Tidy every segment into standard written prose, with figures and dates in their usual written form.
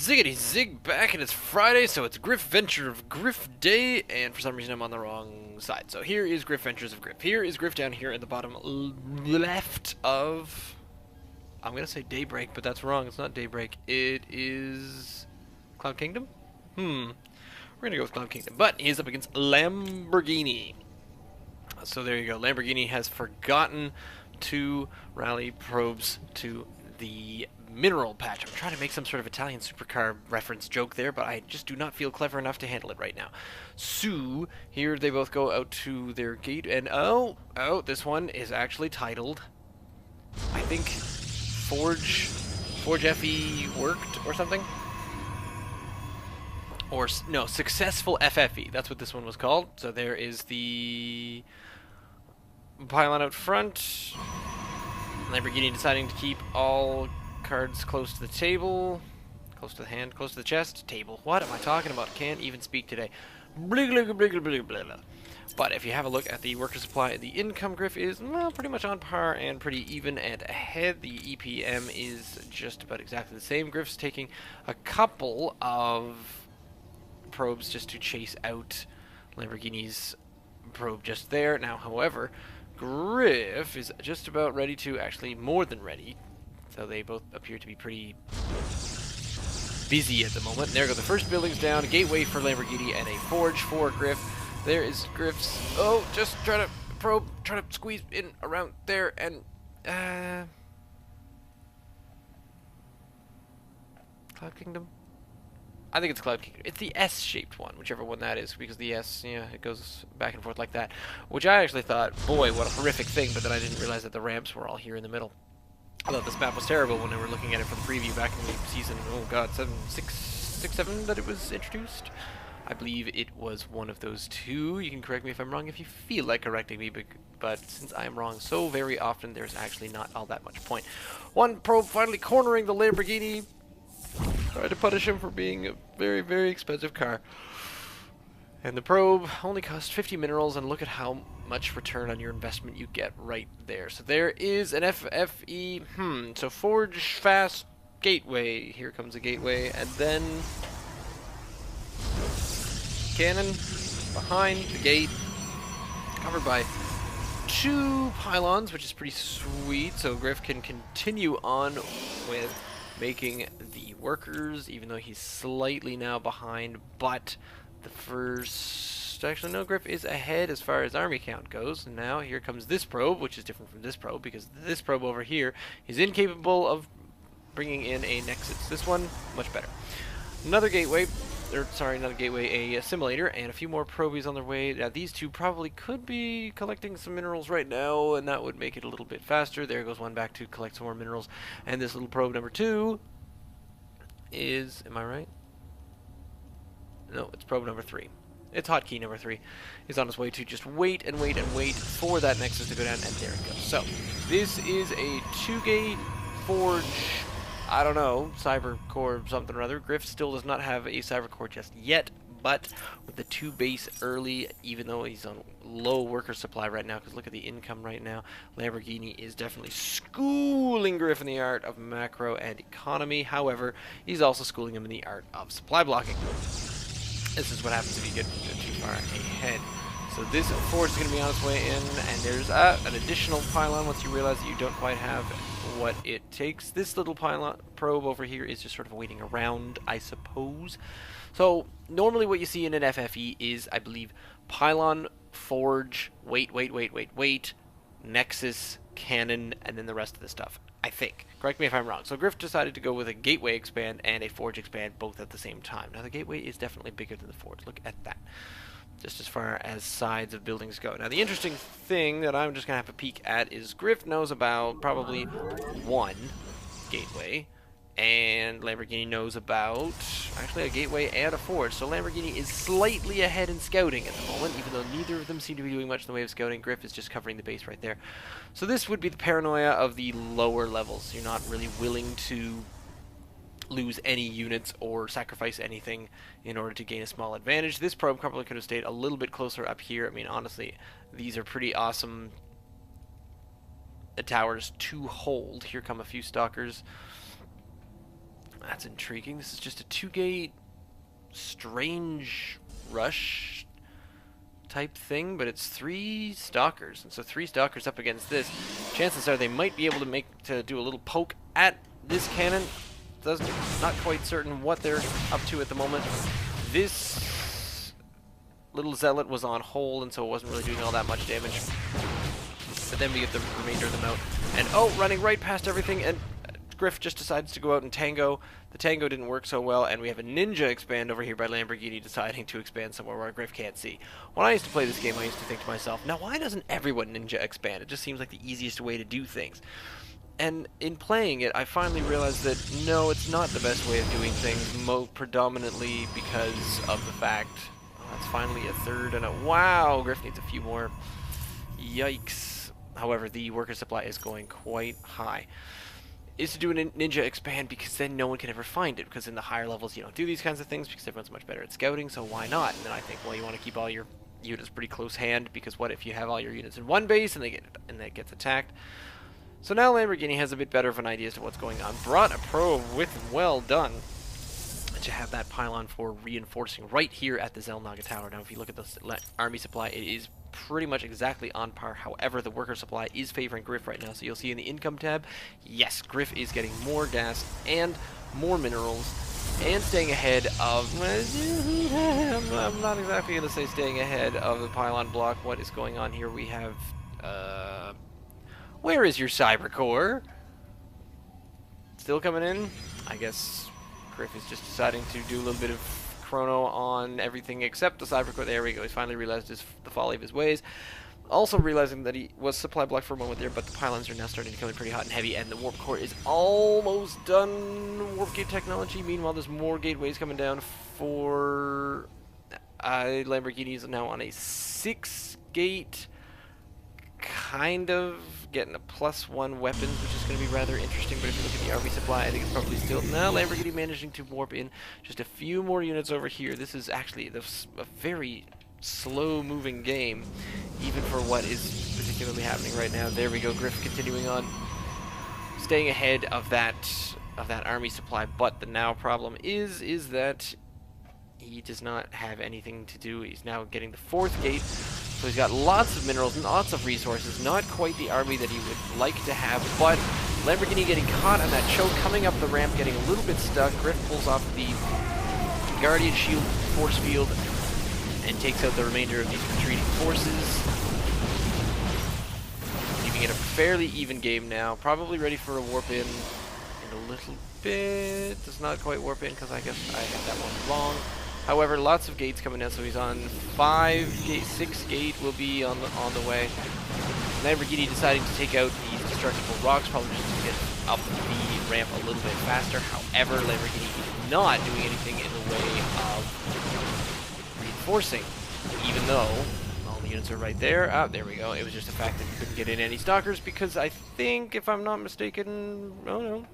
Ziggity zig back, and it's Friday, so it's Griff Venture of Griff Day, and for some reason I'm on the wrong side. So here is Griff Ventures of Griff. Here is Griff down here at the bottom left of... I'm going to say Daybreak, but that's wrong. It's not Daybreak. It is... Cloud Kingdom? We're going to go with Cloud Kingdom. But he is up against Lamboghini. So there you go. Lamboghini has forgotten to rally probes to the mineral patch. I'm trying to make some sort of Italian supercar reference joke there, but I just do not feel clever enough to handle it right now. So, here they both go out to their gate, and oh, this one is actually titled, I think, Forge FE worked or something? Or, no, Successful FFE. That's what this one was called. So there is the pylon out front. Lamborghini deciding to keep all cards close to the table, close to the hand, close to the chest, table. What am I talking about? Can't even speak today. Blah, blah, blah, blah, blah, blah, blah. But if you have a look at the worker supply, the income Griff is, well, pretty much on par and pretty even and ahead. The EPM is just about exactly the same. Griff's taking a couple of probes just to chase out Lamborghini's probe just there. Now, however, Griff is just about ready to, actually more than ready, so they both appear to be pretty busy at the moment. And there go the first buildings down, a gateway for Lamborghini and a forge for Griff. There is Griff's, oh, just trying to probe, trying to squeeze in around there, and Cloud Kingdom? I think it's Cloud Kingdom. It's the S-shaped one, whichever one that is, because the S, yeah, it goes back and forth like that. Which I actually thought, boy, what a horrific thing, but then I didn't realize that the ramps were all here in the middle. I thought this map was terrible when we were looking at it for the preview back in the season, oh god, 7 that it was introduced. I believe it was one of those two. You can correct me if I'm wrong if you feel like correcting me, but since I am wrong so very often, there's actually not all that much point. One probe finally cornering the Lamborghini. Tried to punish him for being a very, very expensive car. And the probe only cost 50 minerals, and look at how much return on your investment you get right there. So there is an FFE, so Forge Fast Gateway. Here comes a gateway, and then cannon behind the gate, covered by 2 pylons, which is pretty sweet. So Griff can continue on with making the workers, even though he's slightly now behind, but the first... Actually, no, Griff is ahead as far as army count goes. And now here comes this probe, which is different from this probe, because this probe over here is incapable of bringing in a nexus. This one, much better. Another gateway, or sorry, not a gateway, a assimilator, and a few more probies on their way. Now, these two probably could be collecting some minerals right now, and that would make it a little bit faster. There goes one back to collect some more minerals. And this little probe number 2 is, am I right? No, it's probe number 3. It's hotkey number 3. Is on its way to just wait and wait and wait for that nexus to go down, and there it goes. So, this is a 2-gate forge, I don't know, cyber core something or other. Griff still does not have a cyber core just yet, but with the 2 base early, even though he's on low worker supply right now, because look at the income right now, Lamborghini is definitely schooling Griff in the art of macro and economy. However, he's also schooling him in the art of supply blocking. This is what happens if you get too far ahead. So this force is going to be on its way in, and there's an additional pylon once you realize that you don't quite have what it takes. This little pylon probe over here is just sort of waiting around, I suppose. So normally what you see in an FFE is, I believe, pylon, forge, wait, nexus, cannon, and then the rest of the stuff. I think. Correct me if I'm wrong. So Griff decided to go with a gateway expand and a forge expand both at the same time. Now the gateway is definitely bigger than the forge. Look at that. Just as far as sides of buildings go. Now the interesting thing that I'm just going to have a peek at is Griff knows about probably 1 gateway, and Lamborghini knows about actually a gateway and a forge. So Lamborghini is slightly ahead in scouting at the moment, even though neither of them seem to be doing much in the way of scouting. Griff is just covering the base right there. So this would be the paranoia of the lower levels. You're not really willing to lose any units or sacrifice anything in order to gain a small advantage. This probe probably could have stayed a little bit closer up here. I mean, honestly, these are pretty awesome towers to hold. Here come a few stalkers. That's intriguing. This is just a 2-gate strange rush type thing, but it's 3 stalkers, and so 3 stalkers up against this. Chances are they might be able to do a little poke at this cannon. Not quite certain what they're up to at the moment. This little zealot was on hold, and so it wasn't really doing all that much damage. But then we get the remainder of them out, and oh, running right past everything, and Griff just decides to go out and tango. The tango didn't work so well, and we have a ninja expand over here by Lamboghini deciding to expand somewhere where Griff can't see. When I used to play this game, I used to think to myself, now why doesn't everyone ninja expand? It just seems like the easiest way to do things. And in playing it, I finally realized that no, it's not the best way of doing things, predominantly because of the fact... Oh, that's finally a third and a... Wow! Griff needs a few more. Yikes. However, the worker supply is going quite high. Is to do a ninja expand because then no one can ever find it, because in the higher levels you don't do these kinds of things because everyone's much better at scouting, so why not? And then I think, well, you want to keep all your units pretty close hand, because what if you have all your units in one base and that gets attacked? So now Lamboghini has a bit better of an idea as to what's going on. Brought a probe with him, well done. To have that pylon for reinforcing right here at the Zelnaga Tower. Now if you look at the army supply, it is pretty much exactly on par. However, the worker supply is favoring Griff right now, so you'll see in the income tab, yes, Griff is getting more gas and more minerals and staying ahead of... I'm not exactly going to say staying ahead of the pylon block. What is going on here? We have... where is your cyber core? Still coming in? I guess Griff is just deciding to do a little bit of chrono on everything except the cyber core. There we go. He's finally realized the folly of his ways. Also realizing that he was supply blocked for a moment there, but the pylons are now starting to come in pretty hot and heavy, and the warp core is almost done. Warp gate technology. Meanwhile, there's more gateways coming down for Lamborghini is now on a 6-gate, kind of getting a +1 weapons, which is going to be rather interesting. But if you look at the army supply, I think it's probably still... Now Lamborghini managing to warp in just a few more units over here. This is actually a very slow-moving game, even for what is particularly happening right now. There we go, Griff continuing on, staying ahead of that army supply. But the now problem is that he does not have anything to do. He's now getting the 4th gate. So he's got lots of minerals and lots of resources, not quite the army that he would like to have, but Lamborghini getting caught on that choke, coming up the ramp, getting a little bit stuck. Griff pulls off the Guardian Shield force field and takes out the remainder of these retreating forces. Leaving it a fairly even game now, probably ready for a warp in a little bit. Does not quite warp in because I guess I had that one wrong. However, lots of gates coming in, so he's on 6 gate will be on the way. Lamborghini deciding to take out these destructible rocks, probably just to get up the ramp a little bit faster. However, Lamborghini is not doing anything in the way of reinforcing, even though all the units are right there. Ah, there we go. It was just the fact that he couldn't get in any stalkers, because I think, if I'm not mistaken,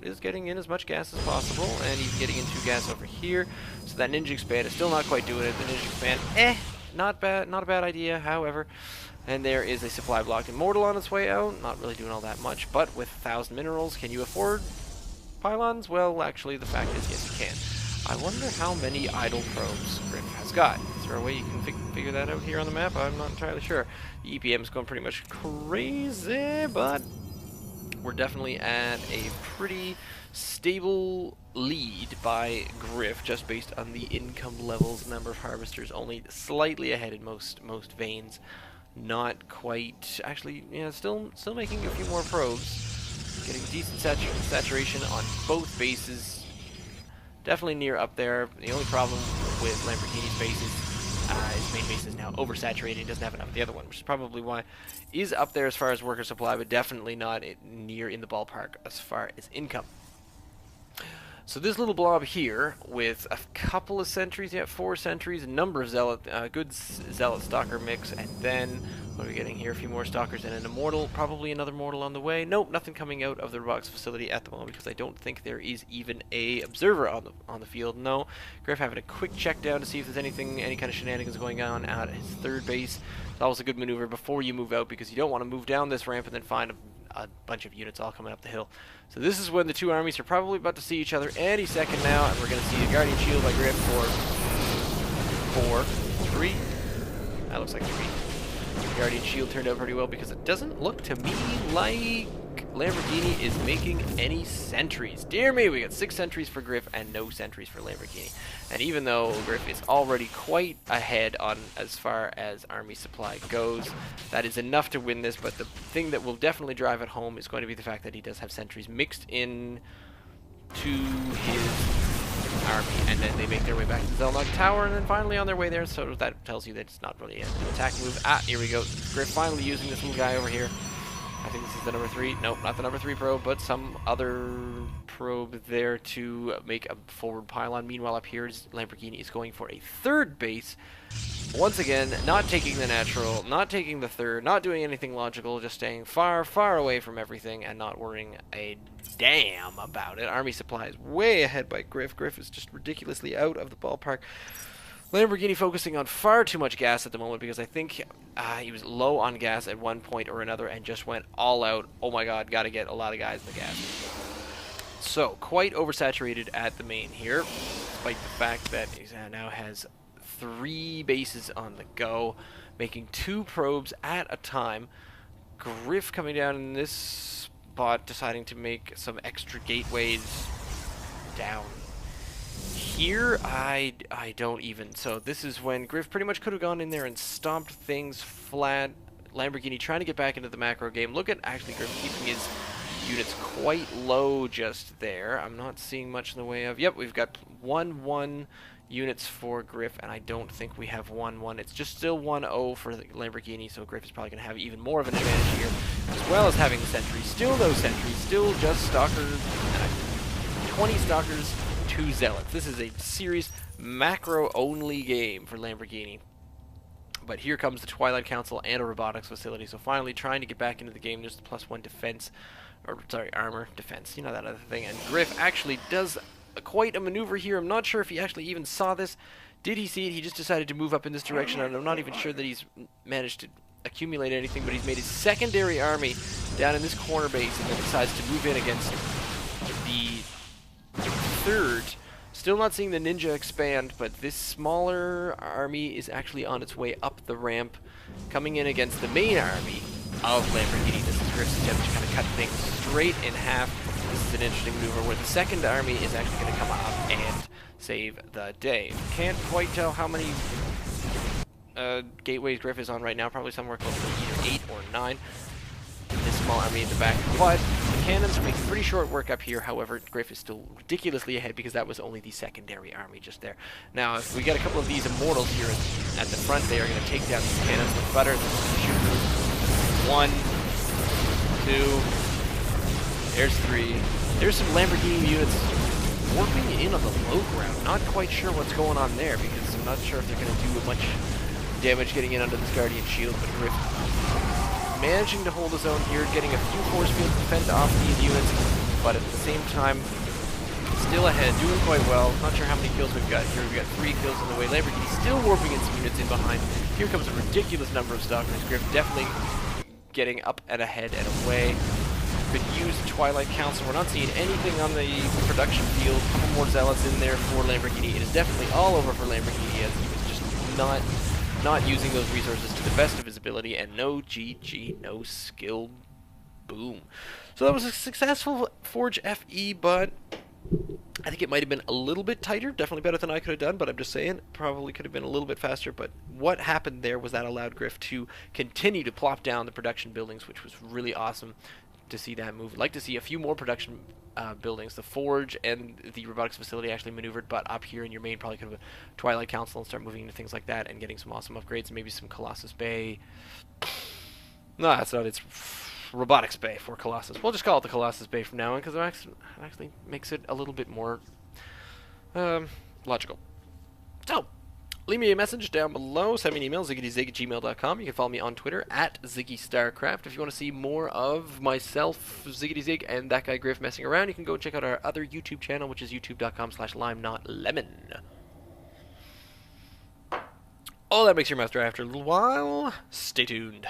is getting in as much gas as possible, and he's getting in 2 gas over here. So that ninja expand is still not quite doing it. The ninja expand, not bad, not a bad idea, however. And there is a supply block immortal on its way out, not really doing all that much, but with 1,000 minerals, can you afford pylons? Well, actually, the fact is, yes, you can. I wonder how many idle probes Griff has got. Is there a way you can figure that out here on the map? I'm not entirely sure. The EPM is going pretty much crazy, but we're definitely at a pretty stable lead by Griff, just based on the income levels, number of harvesters, only slightly ahead in most veins. Not quite, actually, yeah, still making a few more probes. Getting decent saturation on both bases. Definitely near up there. The only problem with Lamborghini's base is his main base is now oversaturated. He doesn't have enough of the other one, which is probably why he's up there as far as worker supply, but definitely not near in the ballpark as far as income. So this little blob here, with a couple of sentries, 4 sentries, a number of zealot, good zealot stalker mix, and then what are we getting here? A few more stalkers and an immortal, probably another mortal on the way. Nope, nothing coming out of the robotics facility at the moment, because I don't think there is even a observer on the field. No, Griff having a quick check down to see if there's any kind of shenanigans going on out at his 3rd base. It's always a good maneuver before you move out, because you don't want to move down this ramp and then find a bunch of units all coming up the hill. So this is when the two armies are probably about to see each other any second now, and we're going to see a Guardian Shield by Griff for 4, 3. That looks like 3. Guardian Shield turned out pretty well because it doesn't look to me like Lamborghini is making any sentries. Dear me, we got 6 sentries for Griff and no sentries for Lamborghini. And even though Griff is already quite ahead on as far as army supply goes, that is enough to win this. But the thing that will definitely drive it home is going to be the fact that he does have sentries mixed in to his army, and then they make their way back to the Zelnog Tower, and then finally on their way there. So that tells you that it's not really an attack move. Ah, here we go. Griff finally using this little guy over here. I think this is the number 3. Nope, not the number 3 probe, but some other probe there to make a forward pylon. Meanwhile, up here, Lamborghini is going for a 3rd base. Once again, not taking the natural, not taking the 3rd, not doing anything logical, just staying far, far away from everything and not worrying a damn about it. Army supply is way ahead by Griff. Griff is just ridiculously out of the ballpark. Lamborghini focusing on far too much gas at the moment because I think he was low on gas at one point or another and just went all out. Oh my god, got to get a lot of guys in the gas. So, quite oversaturated at the main here, despite the fact that he now has 3 bases on the go, making 2 probes at a time. Griff coming down in this spot, deciding to make some extra gateways down here. I don't even. So this is when Griff pretty much could have gone in there and stomped things flat. Lamborghini trying to get back into the macro game. Look at actually Griff keeping his units quite low just there. I'm not seeing much in the way of... Yep, we've got 1-1 units for Griff, and I don't think we have 1-1. It's just still 1-0 for the Lamborghini, so Griff is probably going to have even more of an advantage here, as well as having sentries. Still no sentries, still just stalkers, 20 stalkers, 2 zealots. This is a serious macro-only game for Lamborghini. But here comes the Twilight Council and a robotics facility, so finally trying to get back into the game. There's the +1 defense, or sorry, armor, defense, you know, that other thing. And Griff actually does quite a maneuver here. I'm not sure if he actually even saw this. Did he see it? He just decided to move up in this direction, and I'm not even sure that he's managed to accumulate anything, but he's made his secondary army down in this corner base and then decides to move in against the 3rd. Still not seeing the ninja expand, but this smaller army is actually on its way up the ramp, coming in against the main army of Lamborghini. This is Griff's attempt to kind of cut things straight in half. This is an interesting maneuver where the 2nd army is actually going to come up and save the day. Can't quite tell how many gateways Griff is on right now, probably somewhere close to either 8 or 9. This small army in the back, but the cannons are making pretty short work up here. However, Griff is still ridiculously ahead because that was only the secondary army just there. Now, if we get a couple of these immortals here at the front, they are going to take down these cannons with butter. Shoot through. 1, 2, there's 3. There's some Lamborghini units warping in on the low ground. Not quite sure what's going on there because I'm not sure if they're going to do much damage getting in under this Guardian Shield, but Griff managing to hold his own here, getting a few force fields to fend off these units, but at the same time, still ahead, doing quite well. Not sure how many kills we've got here. We've got 3 kills on the way. Lamborghini still warping in some units in behind. Here comes a ridiculous number of stalkers. Griff definitely getting up and ahead and away. Could use the Twilight Council. We're not seeing anything on the production field. A couple more zealots in there for Lamborghini. It is definitely all over for Lamborghini as he was just not using those resources to the best of his ability, and no GG, no skill. Boom. So that was a successful Forge FE, but I think it might have been a little bit tighter. Definitely better than I could have done, but I'm just saying, probably could have been a little bit faster. But what happened there was that allowed Griff to continue to plop down the production buildings, which was really awesome to see that move. I'd like to see a few more production buildings. The Forge and the robotics facility actually maneuvered, but up here in your main probably could have a Twilight Council and start moving into things like that and getting some awesome upgrades, maybe some Colossus Bay. No, that's not, it's Robotics Bay for Colossus. We'll just call it the Colossus Bay from now on because it actually makes it a little bit more logical. So, leave me a message down below. Send me an email, ziggityzig@gmail.com. You can follow me on Twitter @ZiggyStarcraft. If you want to see more of myself, ZiggityZig, and that guy Griff messing around, you can go check out our other YouTube channel, which is youtube.com/limenotlemon. All that makes your mouth dry after a little while. Stay tuned.